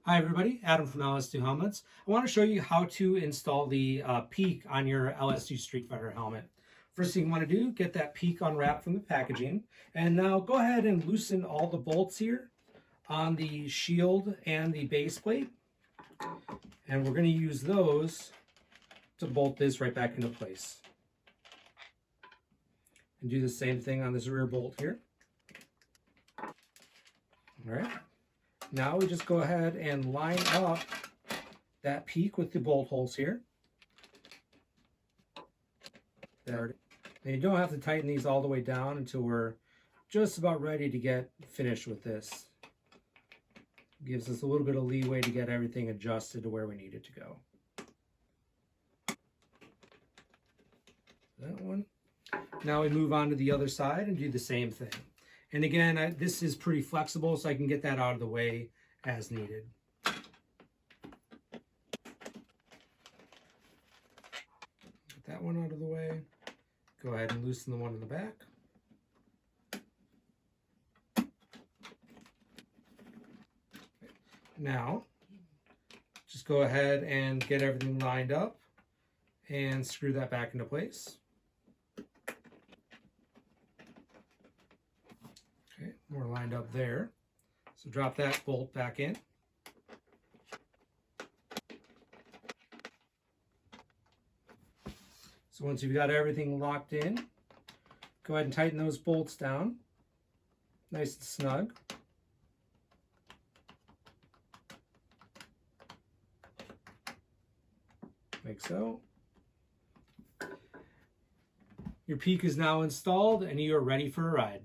Hi everybody, Adam from LS2 Helmets. I want to show you how to install the peak on your LS2 Streetfighter helmet. First thing you want to do, get that peak unwrapped from the packaging. And now go ahead and loosen all the bolts here on the shield and the base plate. And we're going to use those to bolt this right back into place. And do the same thing on this rear bolt here. All right. Now we just go ahead and line up that peak with the bolt holes here. There. And you don't have to tighten these all the way down until we're just about ready to get finished with this. Gives us a little bit of leeway to get everything adjusted to where we need it to go. That one. Now we move on to the other side and do the same thing. And again, this is pretty flexible, so I can get that out of the way as needed. Get that one out of the way. Go ahead and loosen the one in the back. Now, just go ahead and get everything lined up and screw that back into place. Okay, we're lined up there. So drop that bolt back in. So once you've got everything locked in, go ahead and tighten those bolts down, nice and snug. Like so. Your peak is now installed and you are ready for a ride.